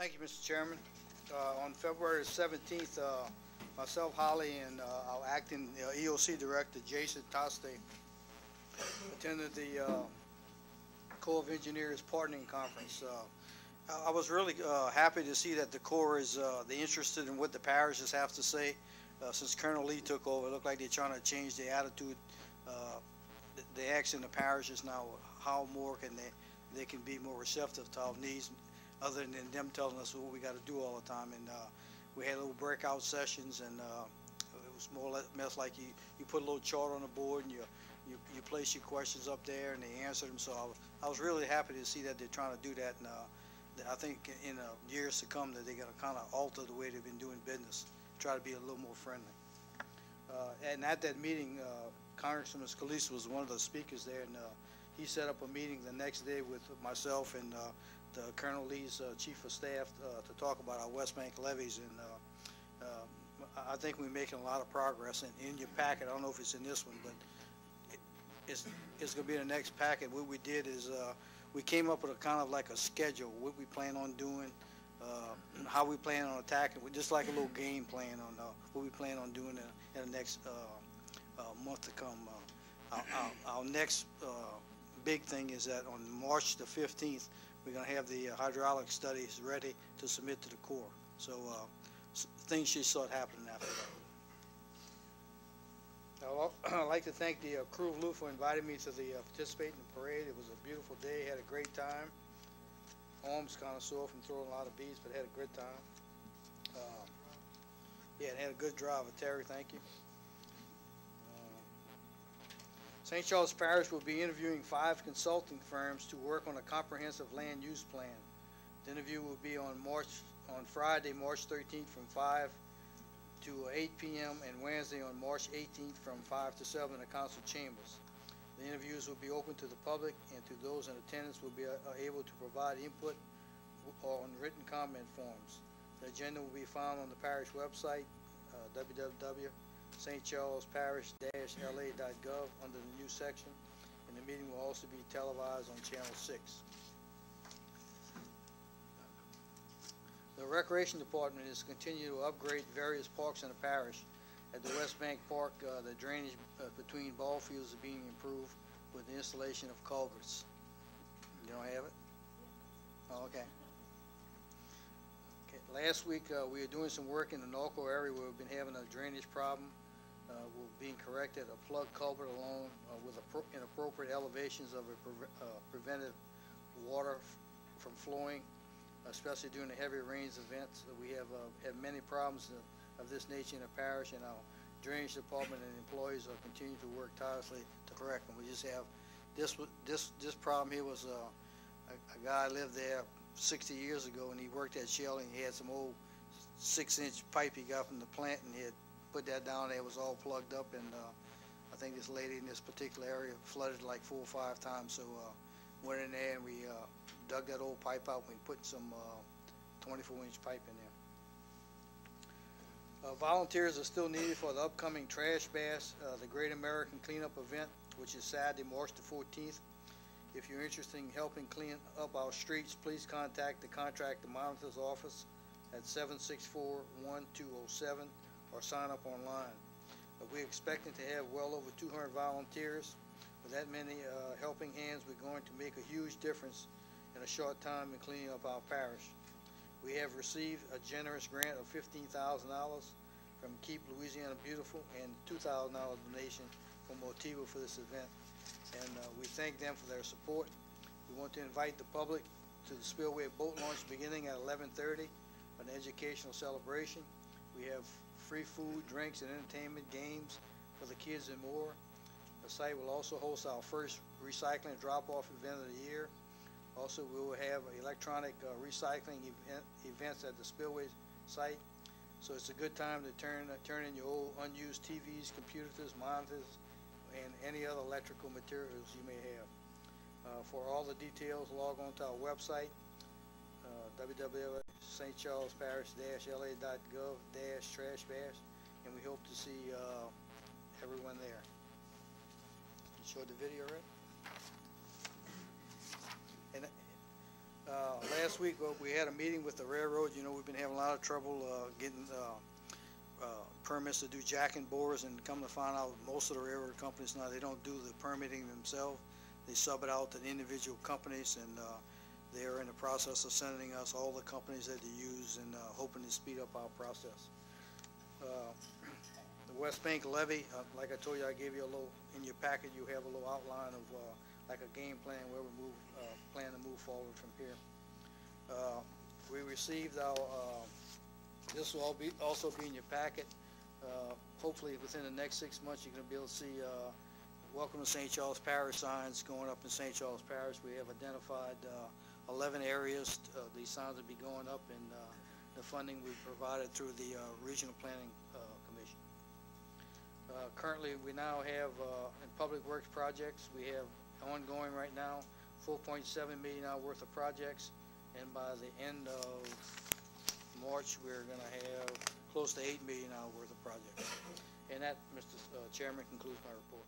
Thank you, Mr. Chairman. On February 17th, myself, Holly, and our acting EOC director, Jason Toste, attended the Corps of Engineers Partnering Conference. I was really happy to see that the Corps is interested in what the parishes have to say. Since Colonel Lee took over, it looked like they're trying to change their attitude. They're asking the parishes now how more can they can be more receptive to our needs, other than them telling us what we got to do all the time. And we had little breakout sessions, and it was more or less like you put a little chart on the board, and you place your questions up there, and they answer them. So I was really happy to see that they're trying to do that, and I think in years to come that they're going to kind of alter the way they've been doing business, try to be a little more friendly. And at that meeting, Congressman Scalise was one of the speakers there, and he set up a meeting the next day with myself and the Colonel Lee's Chief of Staff to talk about our West Bank levees. And I think we're making a lot of progress. And in your packet, I don't know if it's in this one, but it's going to be in the next packet. What we did is we came up with a kind of like a schedule, what we plan on doing, how we plan on attacking, just like a little game plan on what we plan on doing in the next month to come. Our next big thing is that on March the 15th, we're going to have the hydraulic studies ready to submit to the Corps. So things should start happening after that. I'd like to thank the crew of Lou for inviting me to participate in the parade. It was a beautiful day. Had a great time. Arms kind of sore from throwing a lot of beads, but had a good time. Yeah, and had a good drive. Terry, thank you. St. Charles Parish will be interviewing 5 consulting firms to work on a comprehensive land use plan. The interview will be on Friday, March 13th from 5 to 8 p.m. and Wednesday on March 18th from 5 to 7 in the council chambers. The interviews will be open to the public, and to those in attendance will be able to provide input on written comment forms. The agenda will be found on the parish website, www.stcharlesparish-la.gov under the news section, and the meeting will also be televised on Channel 6. The Recreation Department is continuing to upgrade various parks in the parish. At the West Bank Park, the drainage between ball fields is being improved with the installation of culverts. You don't have it? Oh, okay. Last week, we were doing some work in the Norco area where we've been having a drainage problem. We're being corrected a plug culvert along with inappropriate elevations of prevented water from flowing, especially during the heavy rains events. We have many problems of this nature in the parish, and our drainage department and employees are continuing to work tirelessly to correct them. We just have this problem here was a guy lived there 60 years ago, and he worked at Shell, and he had some old 6-inch pipe he got from the plant, and he had put that down there. It was all plugged up, and I think this lady in this particular area flooded like 4 or 5 times. So went in there and we dug that old pipe out, and we put some 24-inch pipe in there. Volunteers are still needed for the upcoming Trash Bash, the Great American Cleanup event, which is Saturday, March the 14th. If you're interested in helping clean up our streets, please contact the Contractor Monitor's office at 764-1207 or sign up online. We're expecting to have well over 200 volunteers. With that many helping hands, we're going to make a huge difference in a short time in cleaning up our parish. We have received a generous grant of $15,000 from Keep Louisiana Beautiful and $2,000 donation from Motiva for this event. And we thank them for their support. We want to invite the public to the Spillway Boat Launch beginning at 11:30, an educational celebration. We have free food, drinks, and entertainment, games for the kids, and more. The site will also host our first recycling drop-off event of the year. Also, we will have electronic recycling events at the Spillway site. So it's a good time to turn in your old unused TVs, computers, monitors, and any other electrical materials you may have. For all the details, log on to our website, www.stcharlesparish-la.gov/trash-bash, and we hope to see everyone there. You showed the video, right? And Last week, we had a meeting with the railroad. You know, we've been having a lot of trouble getting permits to do jacking bores, and come to find out most of the railroad companies now, they don't do the permitting themselves. They sub it out to the individual companies, and they are in the process of sending us all the companies that they use, and hoping to speed up our process. The West Bank levy, like I told you, I gave you a little, in your packet you have a little outline of like a game plan where we plan to move forward from here. We received our, this will also be in your packet. Hopefully within the next 6 months you're going to be able to see Welcome to St. Charles Parish signs going up in St. Charles Parish. We have identified 11 areas these signs will be going up, and the funding we provided through the Regional Planning Commission. Currently we now have in public works projects, we have ongoing right now $4.7 million worth of projects, and by the end of March we're going to have close to $8 million worth of projects. And that, Mr. Chairman, concludes my report.